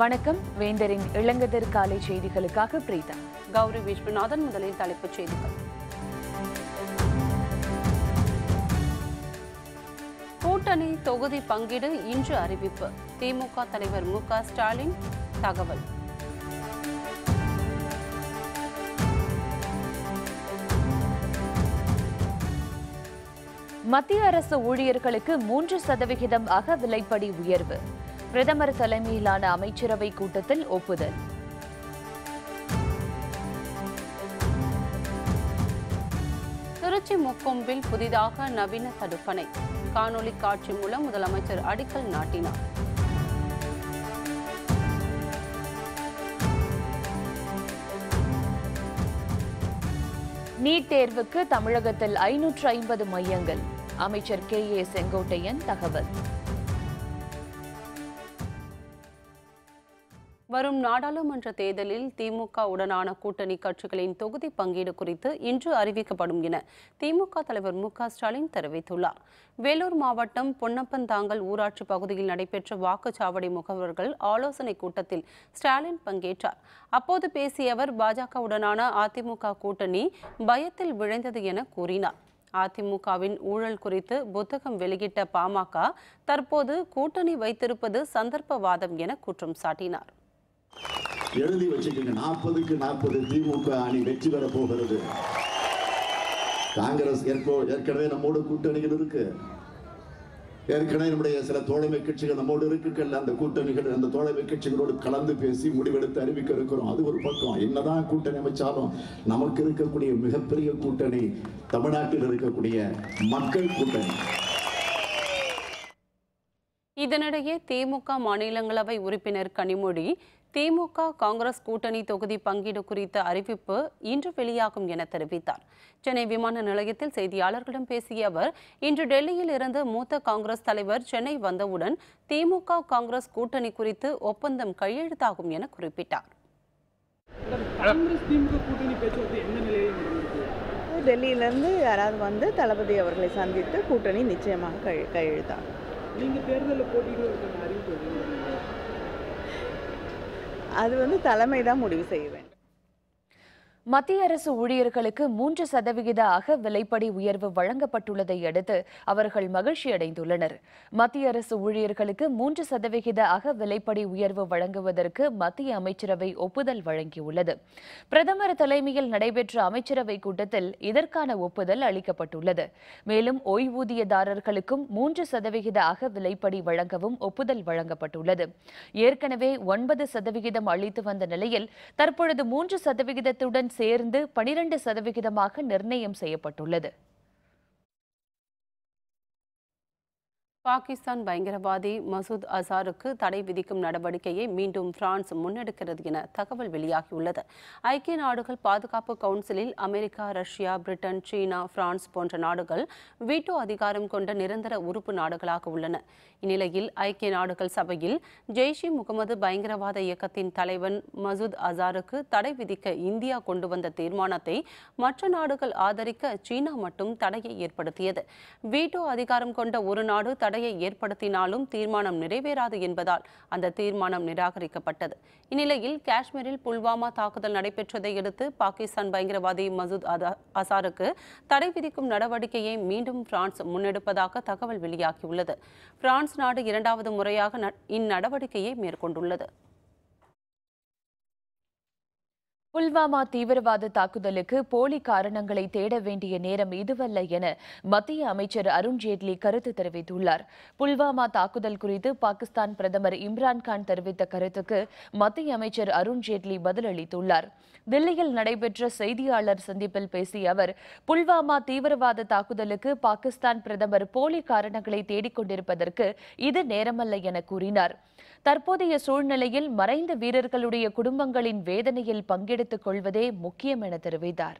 வணக்கம். வேந்தரின் இளங்கதிர் காலை செய்திகளுக்காக பிரீதா. கௌரி விஸ்வநாதன். முதலில் தலைப்புச் செய்திகள். கூட்டணி தொகுதி பங்கீடு இன்று அறிவிப்பு. திமுக தலைவர் மு.க. ஸ்டாலின் தகவல். மத்திய அரசு ஊழியர்களுக்கு 3% அகவிலைப்படி உயர்வு. பிரதமர் தலைமையிலான அமைச்சரவை கூட்டத்தில் ஒப்புதல். திருச்சி முக்கொம்பில் புதிதாக நவீன தடுப்பணை காணொலி காட்சி மூலம் முதலமைச்சர் அடிக்கல் நாட்டினார். நீட் தேர்வுக்கு தமிழகத்தில் 550 மையங்கள். அமைச்சர் கே.ஏ. செங்கோட்டையன் தகவல். வரும் நாடாளுமன்ற தேர்தலில் திமுக உடனான கூட்டணி கட்சிகளின் தொகுதி பங்கீடு குறித்து இன்று அறிவிக்கப்படும் என திமுக தலைவர் மு.க. ஸ்டாலின் தெரிவித்துள்ளார். வேலூர் மாவட்டம் பொன்னப்பந்தாங்கல் ஊராட்சி பகுதியில் நடைபெற்ற வாக்குச்சாவடி முகவர்கள் ஆலோசனைக் கூட்டத்தில் ஸ்டாலின் பங்கேற்றார். அப்போது பேசிய அவர் பாஜகவுடனான அதிமுக கூட்டணி பயத்தில் விழைந்தது என கூறினார். அதிமுகவின் ஊழல் குறித்து புத்தகம் வெளியிட்ட பாமக தற்போது கூட்டணி வைத்திருப்பது சந்தர்ப்பவாதம் என குற்றம் சாட்டினார். எழுதி வச்சுக்கோங்க, 40க்கு 40 திமுக அணி வெற்றி பெற போகிறது. காங்கிரஸ் ஏற்கனவே நம்மோடு கூட்டணிகள் இருக்கு. ஏற்கனவே நம்முடைய சில தோழமை கட்சிகள் நம்மோடு இருக்குகள். அந்த கூட்டணிகள் அந்த தோழமை கட்சிகளோடு கலந்து பேசி முடிவெடுத்து அறிவிக்க இருக்கிறோம். அது ஒரு பக்கம். என்னதான் கூட்டணி அமைச்சாலும் நமக்கு இருக்கக்கூடிய மிகப்பெரிய கூட்டணி தமிழ்நாட்டில் இருக்கக்கூடிய மக்கள் கூட்டணி. இதனிடையே திமுக மாநிலங்களவை உறுப்பினர் கனிமொழி திமுக காங்கிரஸ் கூட்டணி தொகுதி பங்கீடு குறித்த அறிவிப்பு இன்று வெளியாகும் என தெரிவித்தார். சென்னை விமான நிலையத்தில் செய்தியாளர்களிடம் பேசிய அவர், இன்று டெல்லியில் இருந்து மூத்த காங்கிரஸ் தலைவர் சென்னை வந்தவுடன் திமுக காங்கிரஸ் கூட்டணி குறித்து ஒப்பந்தம் கையெழுத்தாகும் என குறிப்பிட்டார். டெல்லியிலிருந்து யாராவது வந்து தளபதி அவர்களை சந்தித்து கூட்டணி நிச்சயமாக கையெழுத்தாகும். நீங்கள் தேர்தலில் போட்டியிடுவதற்கான அறிவிப்பு அது தலைமை தான் முடிவு செய்ய வேண்டும். மத்திய அரசு ஊழியர்களுக்கு 3% அகவிலைப்படி உயர்வு வழங்கப்பட்டுள்ளதை அடுத்து அவர்கள் மகிழ்ச்சி அடைந்துள்ளனர். மத்திய அரசு ஊழியர்களுக்கு 3% அகவிலைப்படி உயர்வு வழங்குவதற்கு மத்திய அமைச்சரவை ஒப்புதல் வழங்கியுள்ளது. பிரதமர் தலைமையில் நடைபெற்ற அமைச்சரவை கூட்டத்தில் இதற்கான ஒப்புதல் அளிக்கப்பட்டுள்ளது. மேலும் ஓய்வூதியதாரர்களுக்கும் 3% அகவிலைப்படி வழங்கவும் ஒப்புதல் வழங்கப்பட்டுள்ளது. ஏற்கனவே 9% அளித்து வந்த நிலையில் தற்பொழுது 3%துடன் சேர்ந்து 12% நிர்ணயம் செய்யப்பட்டுள்ளது. பாகிஸ்தான் பயங்கரவாதி மசூத் அசாருக்கு தடை விதிக்கும் நடவடிக்கையை மீண்டும் பிரான்ஸ் முன்னெடுக்கிறது என தகவல் வெளியாகியுள்ளது. ஐக்கிய நாடுகள் பாதுகாப்பு கவுன்சிலில் அமெரிக்கா, ரஷ்யா, பிரிட்டன், சீனா, பிரான்ஸ் போன்ற நாடுகள் வீட்டோ அதிகாரம் கொண்ட நிரந்தர உறுப்பு நாடுகளாக உள்ளன. இந்நிலையில் ஐக்கிய நாடுகள் சபையில் ஜெய்ஷ் இ முகமது பயங்கரவாத இயக்கத்தின் தலைவன் மசூத் அசாருக்கு தடை விதிக்க இந்தியா கொண்டு வந்த தீர்மானத்தை மற்ற நாடுகள் ஆதரிக்க சீனா மட்டும் தடையை ஏற்படுத்தியது. வீட்டோ அதிகாரம் கொண்ட ஒரு நாடு தடையை ஏற்படுத்தினாலும் தீர்மானம் நிறைவேறாது என்பதால் அந்த தீர்மானம் நிராகரிக்கப்பட்டது. இந்நிலையில் காஷ்மீரில் புல்வாமா தாக்குதல் நடைபெற்றதை அடுத்து பாகிஸ்தான் பயங்கரவாதி மசூத் அசாருக்கு தடை விதிக்கும் நடவடிக்கையை மீண்டும் பிரான்ஸ் முன்னெடுப்பதாக தகவல் வெளியாகியுள்ளது. பிரான்ஸ் நாடு இரண்டாவது முறையாக இந்நடவடிக்கையை மேற்கொண்டுள்ளது. புல்வாமா தீவிரவாத தாக்குதலுக்கு போலி காரணங்களை தேட வேண்டிய நேரம் இதுவல்ல என மத்திய அமைச்சர் அருண்ஜேட்லி கருத்து தெரிவித்துள்ளார். புல்வாமா தாக்குதல் குறித்து பாகிஸ்தான் பிரதமர் இம்ரான்கான் தெரிவித்த கருத்துக்கு மத்திய அமைச்சர் அருண்ஜேட்லி பதிலளித்துள்ளார். தில்லியில் நடைபெற்ற செய்தியாளர் சந்திப்பில் பேசிய அவர், புல்வாமா தீவிரவாத தாக்குதலுக்கு பாகிஸ்தான் பிரதமர் போலி காரணங்களை தேடிக்கொண்டிருப்பதற்கு இது நேரமல்ல என கூறினார். தற்போதைய சூழ்நிலையில் மறைந்த வீரர்களுடைய குடும்பங்களின் வேதனையில் பங்கெடுத்துக் கொள்வதே முக்கியம் என தெரிவித்தார்.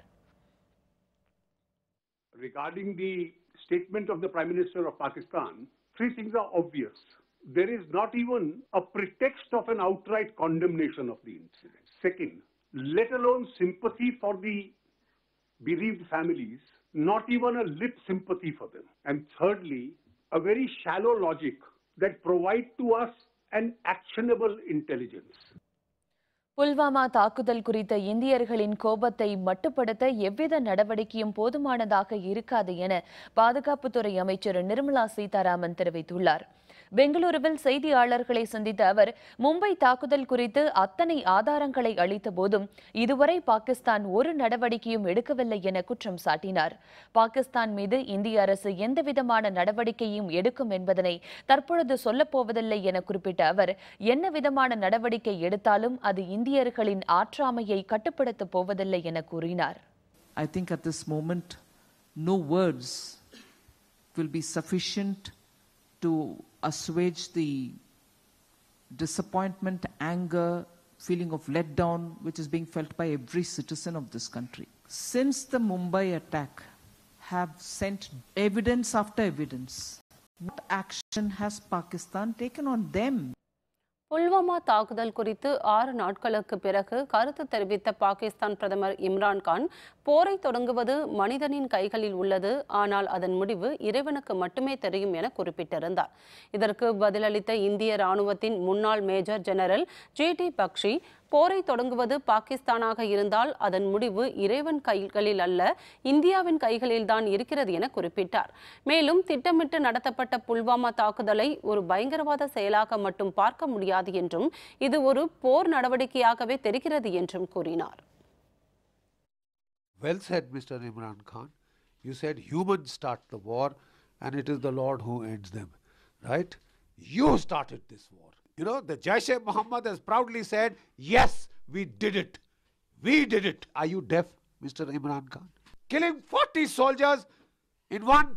Regarding the statement of the Prime Minister of Pakistan, three things are obvious. There is not even a pretext of an outright condemnation of the incident. Second, let alone sympathy for the bereaved families, not even a lip sympathy for them. And thirdly, a very shallow logic that provide to us and actionable intelligence. Pulwama தாக்குதல் குறித்த இந்தியர்களின் கோபத்தை மட்டுப்படுத்த எவ்வித நடவடிக்கையும் போதுமானதாக இருக்காது என பாதுகாப்புத்துறை அமைச்சர் நிர்மலா சீதாராமன் தெரிவித்துள்ளார். பெங்களூருவில் செய்தியாளர்களை சந்தித்த அவர், மும்பை தாக்குதல் குறித்து அத்தனை ஆதாரங்களை அளித்த போதும் இதுவரை பாகிஸ்தான் ஒரு நடவடிக்கையும் எடுக்கவில்லை என குற்றம் சாட்டினார். பாகிஸ்தான் மீது இந்திய அரசு எந்தவிதமான நடவடிக்கையும் எடுக்கும் என்பதனை தற்பொழுது சொல்லப்போவதில்லை என குறிப்பிட்ட அவர், என்ன விதமான நடவடிக்கை எடுத்தாலும் அது இந்தியர்களின் ஆற்றாமையை கட்டுப்படுத்தப் போவதில்லை என கூறினார். I think at this moment no words will be sufficient to assuage the disappointment, anger, feeling of letdown which is being felt by every citizen of this country. Since the Mumbai attack have sent evidence after evidence, what action has Pakistan taken on them? Pulwama தாக்குதல் குறித்து 6 நாட்களுக்கு பிறகு கருத்து தெரிவித்த பாகிஸ்தான் பிரதமர் இம்ரான் கான், போரை தொடங்குவது மனிதனின் கைகளில் உள்ளது, ஆனால் அதன் முடிவு இறைவனுக்கு மட்டுமே தெரியும் என குறிப்பிட்டிருந்தார். இதற்கு பதிலளித்த இந்திய ராணுவத்தின் முன்னாள் மேஜர் ஜெனரல் ஜி.டி. பக்ஷி, போரை தொடங்குவது பாகிஸ்தானாக இருந்தால் அதன் முடிவு இறைவன் கைகளில் அல்ல, இந்தியாவின் கைகளில்தான் இருக்கிறது என குறிப்பிட்டார். மேலும் திட்டமிட்டு நடத்தப்பட்ட புல்வாமா தாக்குதலை ஒரு பயங்கரவாத செயலாக மட்டும் பார்க்க முடியாது என்றும் இது ஒரு போர் நடவடிக்கையாகவே தெரிகிறது என்றும் கூறினார். Well said, Mr. Imran Khan. You said humans start the war and it is the Lord who ends them, right? You started this war. You know, the Jaish-e-Mohammed has proudly said, yes, we did it. We did it. Are you deaf, Mr. Imran Khan? Killing 40 soldiers in one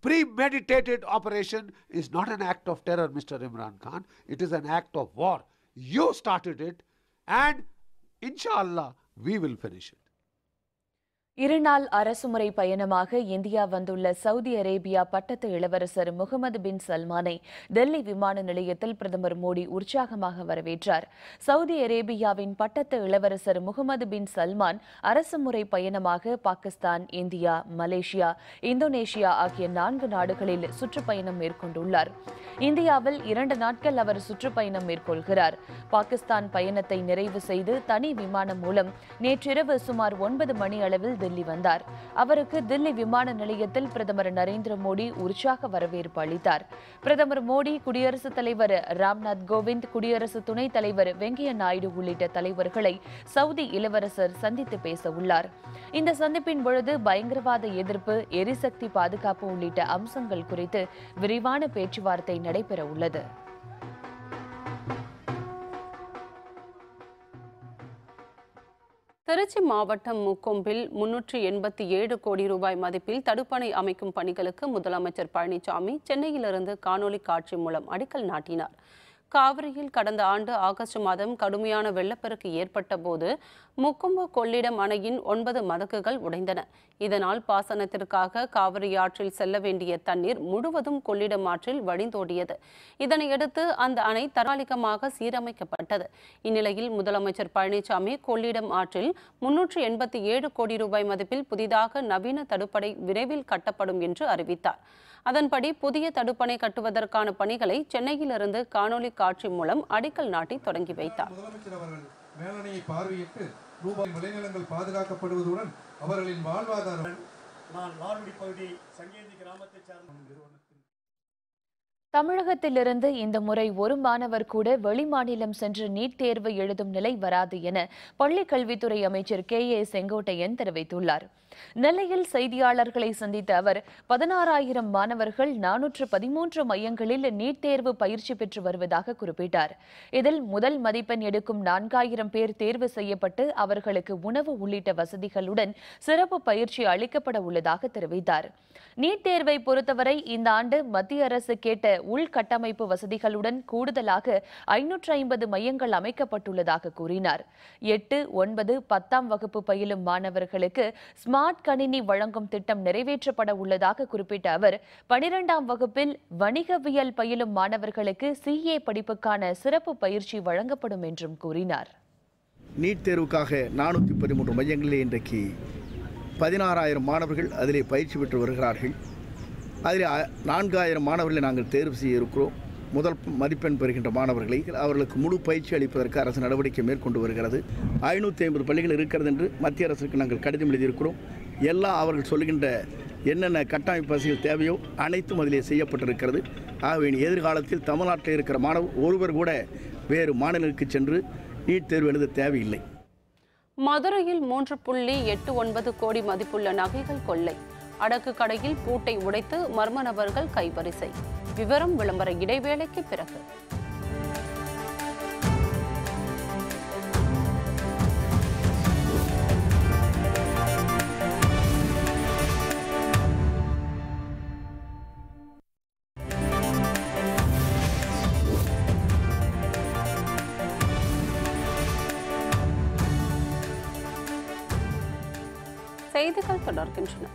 premeditated operation is not an act of terror, Mr. Imran Khan. It is an act of war. You started it and inshallah we will finish it. இருநாள் அரசுமுறை பயணமாக India வந்துள்ள Saudi Arabia பட்டத்து இளவரசர் முகமது பின் சல்மானை டெல்லி விமான நிலையத்தில் பிரதமர் மோடி உற்சாகமாக வரவேற்றார். சவுதி அரேபியாவின் பட்டத்து இளவரசர் முகமது பின் சல்மான் அரசுமுறை பயணமாக பாகிஸ்தான், இந்தியா, மலேசியா, இந்தோனேஷியா ஆகிய 4 நாடுகளில் சுற்றுப்பயணம் மேற்கொண்டுள்ளார். இந்தியாவில் 2 நாட்கள் அவர் சுற்றுப்பயணம் மேற்கொள்கிறார். பாகிஸ்தான் பயணத்தை நிறைவு செய்து தனி விமானம் மூலம் நேற்றிரவு சுமார் 9 மணி அளவில் தில்லி வந்தார். அவருக்கு தில்லி விமான நிலையத்தில் பிரதமர் நரேந்திர மோடி உற்சாக வரவேற்பு அளித்தார். பிரதமர் மோடி, குடியரசுத் தலைவர் ராம்நாத் கோவிந்த், குடியரசு துணைத் தலைவர் வெங்கையா நாயுடு உள்ளிட்ட தலைவர்களை சவுதி இளவரசர் சந்தித்து பேச உள்ளார். இந்த சந்திப்பின் பொழுது பயங்கரவாத எதிர்ப்பு, எரிசக்தி பாதுகாப்பு உள்ளிட்ட அம்சங்கள் குறித்து விரிவான பேச்சுவார்த்தை நடைபெற உள்ளது. திருச்சி மாவட்டம் முக்கொம்பில் 387 கோடி ரூபாய் மதிப்பில் தடுப்பணை அமைக்கும் பணிகளுக்கு முதலமைச்சர் பழனிசாமி சென்னையிலிருந்து காணொலி காட்சி மூலம் அடிக்கல் நாட்டினார். காவிரியில் கடந்த ஆண்டு ஆகஸ்ட் மாதம் கடுமையான வெள்ளப்பெருக்கு ஏற்பட்ட போது முக்கொம்பு கொள்ளிடம் அணையின் 9 மதகுகள் உடைந்தன. இதனால் பாசனத்திற்காக காவிரி ஆற்றில் செல்ல வேண்டிய தண்ணீர் முழுவதும் கொள்ளிடம் ஆற்றில் வழிந்தோடியது. இதனையடுத்து அந்த அணை தற்காலிகமாக சீரமைக்கப்பட்டது. இந்நிலையில் முதலமைச்சர் பழனிசாமி கொள்ளிடம் ஆற்றில் 387 கோடி ரூபாய் மதிப்பில் புதிதாக நவீன தடுப்பணை விரைவில் கட்டப்படும் என்று அறிவித்தார். அதன்படி புதிய தடுப்பணை கட்டுவதற்கான பணிகளை சென்னையிலிருந்து காணொலி காட்சி மூலம் அடிக்கல் நாட்டி தொடங்கி வைத்தார். முதலமைச்சர் அவர்கள் மேலணையை பார்வையிட்டு ரூபாய் விளைநிலங்கள் பாதுகாக்கப்படுவதுடன் அவர்களின் வாழ்வாதாரம். நான் வார்வடி பகுதி சங்கேதி கிராமத்தை சார்ந்த நிறுவனத்தின் தமிழகத்திலிருந்து இந்த முறை ஒரு மாணவர் கூட வெளிமாநிலம் சென்று நீட் தேர்வு எழுதும் நிலை வராது என பள்ளிக் கல்வித்துறை அமைச்சர் கே.ஏ. செங்கோட்டையன் தெரிவித்துள்ளார். நெல்லையில் செய்தியாளர்களை சந்தித்த அவர் 16,000 மாணவர்கள் 413 மையங்களில் நீட் தேர்வு பயிற்சி பெற்று வருவதாக குறிப்பிட்டார். இதில் முதல் மதிப்பெண் எடுக்கும் 4,000 பேர் தேர்வு செய்யப்பட்டு அவர்களுக்கு உணவு உள்ளிட்ட வசதிகளுடன் சிறப்பு பயிற்சி அளிக்கப்பட உள்ளதாக தெரிவித்தார். நீட் தேர்வை பொறுத்தவரை இந்த ஆண்டு மத்திய அரசு கேட்ட உள்கட்டமைப்பு வசதிகளுடன் கூடுதலாக 550 மையங்கள் அமைக்கப்பட்டுள்ளதாக கூறினார். 8, 9, 10ஆம் வகுப்பு பயிலும் மாணவர்களுக்கு ஸ்மார்ட் கணினி வழங்கும் திட்டம் நிறைவேற்றப்பட உள்ளதாக குறிப்பிட்ட அவர் 12ஆம் வகுப்பில் வணிகவியல் பயிலும் மாணவர்களுக்கு CA படிப்புக்கான சிறப்பு பயிற்சி வழங்கப்படும் என்றும் கூறினார். நீட் தேர்வுக்காக 413 மையங்களிலே இன்றைக்கு 16,000 மாணவர்கள் அதிலே பயிற்சி பெற்று வருகிறார்கள். அதில் 4,000 மாணவர்களை நாங்கள் தேர்வு செய்ய இருக்கிறோம். முதல் மதிப்பெண் பெறுகின்ற மாணவர்களை அவர்களுக்கு முழு பயிற்சி அளிப்பதற்கு அரசு நடவடிக்கை மேற்கொண்டு வருகிறது. 550 பள்ளிகள் இருக்கிறது என்று மத்திய அரசுக்கு நாங்கள் கடிதம் எழுதியிருக்கிறோம். எல்லாம் அவர்கள் சொல்லுகின்ற என்னென்ன கட்டமைப்பு வசதிகள் தேவையோ அனைத்தும் அதிலே செய்யப்பட்டிருக்கிறது. ஆகவே எதிர்காலத்தில் தமிழ்நாட்டில் இருக்கிற மாணவர் ஒருவர் கூட வேறு மாநிலங்களுக்கு சென்று நீட் தேர்வு எழுத தேவையில்லை. மதுரையில் 3.89 கோடி மதிப்புள்ள நகைகள் கொள்ளை. அடக்கு கடையில் பூட்டை உடைத்து மர்ம நபர்கள் கைவரிசை. விவரம் விளம்பர இடைவேளைக்கு பிறகு. செய்திகள் தொடர்கின்றன.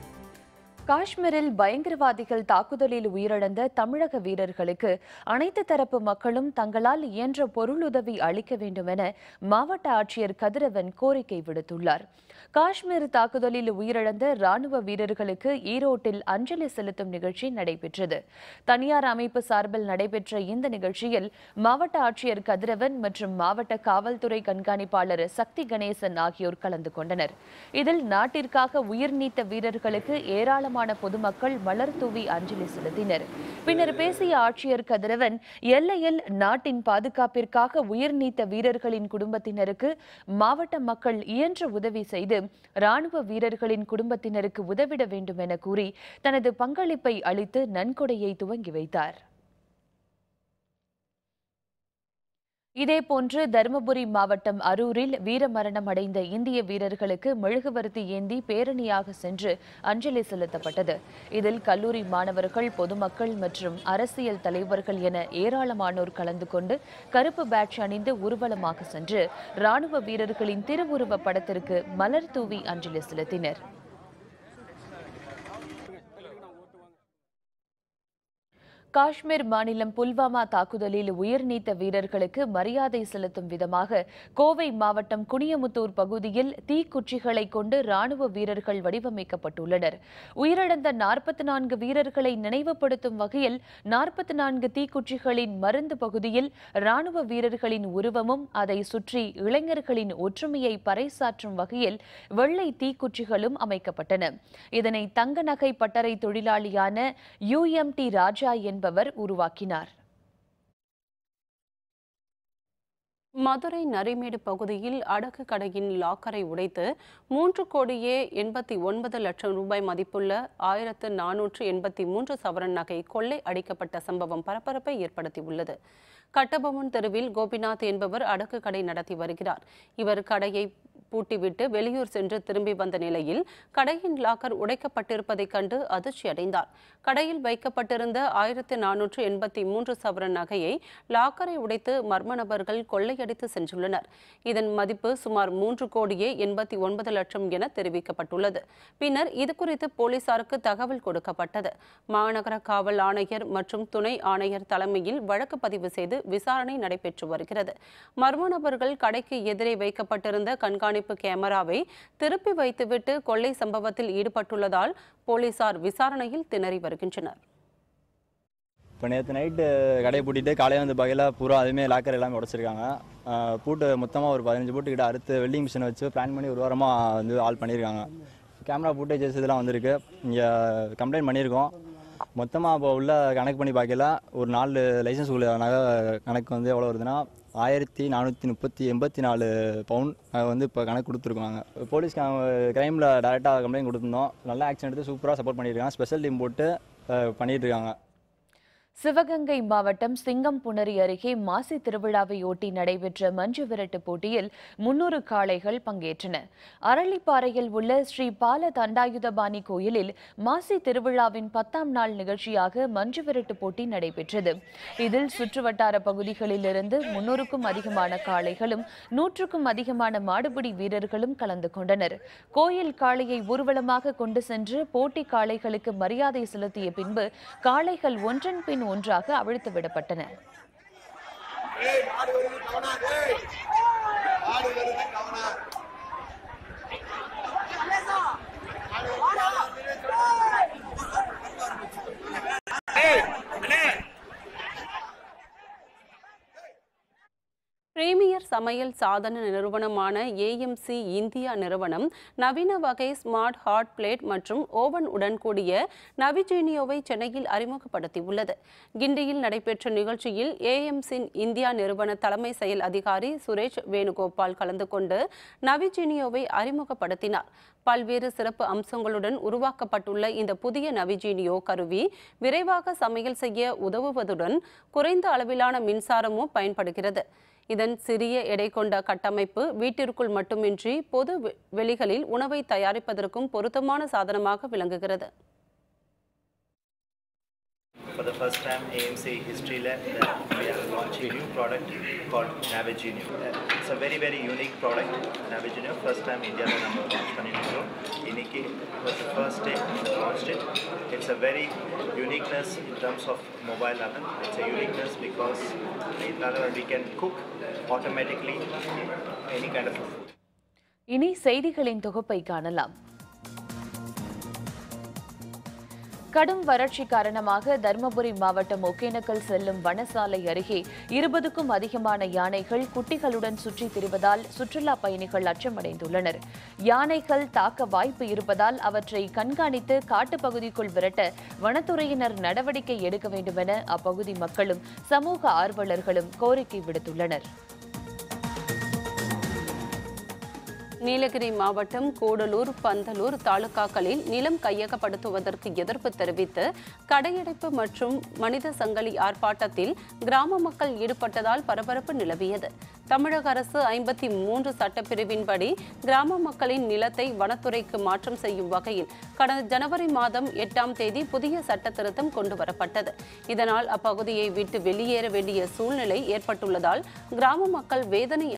காஷ்மீரில் பயங்கரவாதிகள் தாக்குதலில் உயிரிழந்த தமிழக வீரர்களுக்கு அனைத்து தரப்பு மக்களும் தங்களால் இயன்ற பொருளுதவி அளிக்க வேண்டும் என மாவட்ட ஆட்சியர் கதிரவன் கோரிக்கை விடுத்துள்ளார். காஷ்மீர் தாக்குதலில் உயிரிழந்த ராணுவ வீரர்களுக்கு ஈரோட்டில் அஞ்சலி செலுத்தும் நிகழ்ச்சி நடைபெற்றது. தனியார் அமைப்பு சார்பில் நடைபெற்ற இந்த நிகழ்ச்சியில் மாவட்ட ஆட்சியர் கதிரவன் மற்றும் மாவட்ட காவல்துறை கண்காணிப்பாளர் சக்தி கணேசன் ஆகியோர் கலந்து கொண்டனர். இதில் நாட்டிற்காக உயிர் நீத்த வீரர்களுக்கு ஏராளமான பொதுமக்கள் மலர் தூவி அஞ்சலி செலுத்தினர். பின்னர் பேசிய ஆட்சியர் கதிரவன், எல்லையில் நாட்டின் பாதுகாப்பிற்காக உயிர் நீத்த வீரர்களின் குடும்பத்தினருக்கு மாவட்ட மக்கள் இயன்ற உதவி செய்து ராணுவ வீரர்களின் குடும்பத்தினருக்கு உதவிட வேண்டும் என கூறி தனது பங்களிப்பை அளித்து நன்கொடையை துவங்கி வைத்தார். இதேபோன்று தருமபுரி மாவட்டம் அரூரில் வீரமரணம் அடைந்த இந்திய வீரர்களுக்கு மெழுகுவர்த்தி ஏந்தி பேரணியாக சென்று அஞ்சலி செலுத்தப்பட்டது. இதில் கல்லூரி மாணவர்கள், பொதுமக்கள் மற்றும் அரசியல் தலைவர்கள் என ஏராளமானோர் கலந்து கொண்டு கருப்பு பேட்ஜ் அணிந்து ஊர்வலமாக சென்று ராணுவ வீரர்களின் திருவுருவ படத்திற்கு மலர் தூவி அஞ்சலி செலுத்தினர். காஷ்மீர் மாநிலம் புல்வாமா தாக்குதலில் உயிர் நீத்த வீரர்களுக்கு மரியாதை செலுத்தும் விதமாக கோவை மாவட்டம் குனியமுத்தூர் பகுதியில் தீக்குச்சிகளை கொண்டு ராணுவ வீரர்கள் வடிவமைக்கப்பட்டுள்ளனர். உயிரிழந்த 44 வீரர்களை நினைவுபடுத்தும் வகையில் 44 தீக்குச்சிகளின் மருந்து பகுதியில் ராணுவ வீரர்களின் உருவமும் அதை சுற்றி இளைஞர்களின் ஒற்றுமையை பறைசாற்றும் வகையில் வெள்ளை தீக்குச்சிகளும் அமைக்கப்பட்டன. இதனை தங்க நகை பட்டறை தொழிலாளியான UMT ராஜா என்பவர் உருவாக்கினார். மதுரை நரிமேடு பகுதியில் அடக்கு கடையின் லாக்கரை உடைத்து 3,89,00,000 ரூபாய் மதிப்புள்ள 1483 சவரன் நகை கொள்ளை அடிக்கப்பட்ட சம்பவம் பரபரப்பை ஏற்படுத்தியுள்ளது. கட்டபொம்மன் தெருவில் கோபிநாத் என்பவர் அடக்கு கடை நடத்தி வருகிறார். இவர் கடையை பூட்டிவிட்டு வெளியூர் சென்று திரும்பி வந்த நிலையில் கடையின் லாக்கர் உடைக்கப்பட்டிருப்பதைக் கண்டு அதிர்ச்சி அடைந்தார். கடையில் வைக்கப்பட்டிருந்த 1483 சவரன் நகையை லாக்கரை உடைத்து மர்ம நபர்கள் கொள்ளையடித்து சென்றுள்ளனர். இதன் மதிப்பு சுமார் 3,89,00,000 என தெரிவிக்கப்பட்டுள்ளது. பின்னர் இதுகுறித்து போலீசாருக்கு தகவல் கொடுக்கப்பட்டது. மாநகர காவல் ஆணையர் மற்றும் துணை ஆணையர் தலைமையில் வழக்கு பதிவு செய்து விசாரணை நடைபெற்று வருகிறது. மர்ம நபர்கள் கடைக்கு எதிரே வைக்கப்பட்டிருந்த கண்காணிப்பு கேமராவை திருப்பி வைத்துவிட்டு கொள்ளை சம்பவத்தில் ஈடுபட்டுள்ளதால் போலீசார் விசாரணையில் திணறி வருகின்றனர். இப்போ நேற்று நைட்டு கடையை பூட்டிட்டு காலையில் வந்து பகையில் பூரா அதுவுமே லாக்கர் எல்லாமே உடச்சிருக்காங்க. பூட்டு மொத்தமாக ஒரு 15 பூட்டு கிட்ட அறுத்து வெல்டிங் மிஷினை வச்சு பிளான் பண்ணி ஒரு வாரமாக வந்து ஆள் பண்ணியிருக்காங்க. கேமரா ஃபுட்டேஜஸ் இதெல்லாம் வந்திருக்கு. இங்கே கம்ப்ளைண்ட் பண்ணியிருக்கோம். மொத்தமாக இப்போ உள்ள கணக்கு பண்ணி பார்க்கல ஒரு 4 லைசன்ஸ் உள்ள நகை கணக்கு வந்து எவ்வளோ வருதுன்னா 1484 பவுன் வந்து இப்போ கணக்கு கொடுத்துருக்காங்க. போலீஸ் கிரைமில் டேரெக்டாக கம்ப்ளைண்ட் கொடுத்துருந்தோம். நல்ல ஆக்ஷன் எடுத்து சூப்பராக சப்போர்ட் பண்ணியிருக்காங்க. ஸ்பெஷல் டீம் போட்டு பண்ணிட்டு இருக்காங்க. சிவகங்கை மாவட்டம் சிங்கம்புணரி அருகே மாசி திருவிழாவையொட்டி நடைபெற்ற மஞ்சு விரட்டு போட்டியில் 300 காளைகள் பங்கேற்றன. அரளிப்பாறையில் உள்ள ஸ்ரீ பால தண்டாயுதபாணி கோயிலில் மாசி திருவிழாவின் 10ஆம் நாள் நிகழ்ச்சியாக மஞ்சு விரட்டு போட்டி நடைபெற்றது. இதில் சுற்றுவட்டார பகுதிகளில் இருந்து 300க்கும் அதிகமான காளைகளும் 100க்கும் அதிகமான மாடுபிடி வீரர்களும் கலந்து கொண்டனர். கோயில் காளையை ஊர்வலமாக கொண்டு சென்று போட்டி காளைகளுக்கு மரியாதை செலுத்திய பின்பு காளைகள் ஒன்றன் பின் ஒன்றாக அவிழ்த்து விடப்பட்டன. பிரீமியர் சமையல் சாதன நிறுவனமான ஏஎம்சி இந்தியா நிறுவனம் நவீன வகை ஸ்மார்ட் ஹாட் பிளேட் மற்றும் ஓவன் உடன் கூடிய நவிஜீனியோவை சென்னையில் அறிமுகப்படுத்தியுள்ளது. கிண்டியில் நடைபெற்ற நிகழ்ச்சியில் ஏஎம்சி இந்தியா நிறுவன தலைமை செயல் அதிகாரி சுரேஷ் வேணுகோபால் கலந்து கொண்டு நவிஜீனியோவை அறிமுகப்படுத்தினார். பல்வேறு சிறப்பு அம்சங்களுடன் உருவாக்கப்பட்டுள்ள இந்த புதிய நவிஜீனியோ கருவி விரைவாக சமையல் செய்ய உதவுவதுடன் குறைந்த அளவிலான மின்சாரமும் பயன்படுகிறது. இதன் சிறிய எடை கொண்ட கட்டமைப்பு வீட்டிற்குள் மட்டுமின்றி பொது வெளிகளில் உணவை தயாரிப்பதற்கும் பொருத்தமான சாதனமாக விளங்குகிறது. For the first time, AMC history lab, we are launching a new product called Navigenio. It's a very, very unique product. Navigenio, first time India number launch. Iniki was the first day we launched it. It's a very uniqueness in terms of mobile oven. It's a uniqueness because we can cook automatically any kind of food. இனி செய்திகளின் தொகுப்பை காணலாம். கடும் வறட்சி காரணமாக தருமபுரி மாவட்டம் ஒகேனக்கல் செல்லும் வனசாலை அருகே 20க்கும் அதிகமான யானைகள் குட்டிகளுடன் சுற்றித் திரிவதால் சுற்றுலா பயணிகள் அச்சமடைந்துள்ளனர். யானைகள் தாக்க வாய்ப்பு இருப்பதால் அவற்றை கண்காணித்து காட்டுப்பகுதிக்குள் விரட்ட வனத்துறையினர் நடவடிக்கை எடுக்க வேண்டுமென அப்பகுதி மக்களும் சமூக ஆர்வலர்களும் கோரிக்கை விடுத்துள்ளனர். நீலகிரி மாவட்டம் கூடலூர், பந்தலூர் தாலுகாக்களில் நிலம் கையகப்படுத்துவதற்கு எதிர்ப்பு தெரிவித்து கடையடைப்பு மற்றும் மனித சங்கிலி ஆர்ப்பாட்டத்தில் கிராம மக்கள் ஈடுபட்டதால் பரபரப்பு நிலவியது. தமிழக அரசு 53 சட்டப்பிரிவின்படி கிராம மக்களின் நிலத்தை வனத்துறைக்கு மாற்றம் செய்யும் வகையில் கடந்த ஜனவரி மாதம் 8ஆம் தேதி புதிய சட்ட திருத்தம் கொண்டுவரப்பட்டது. இதனால் அப்பகுதியை விட்டு வெளியேற வேண்டிய சூழ்நிலை ஏற்பட்டுள்ளதால் கிராம மக்கள் வேதனை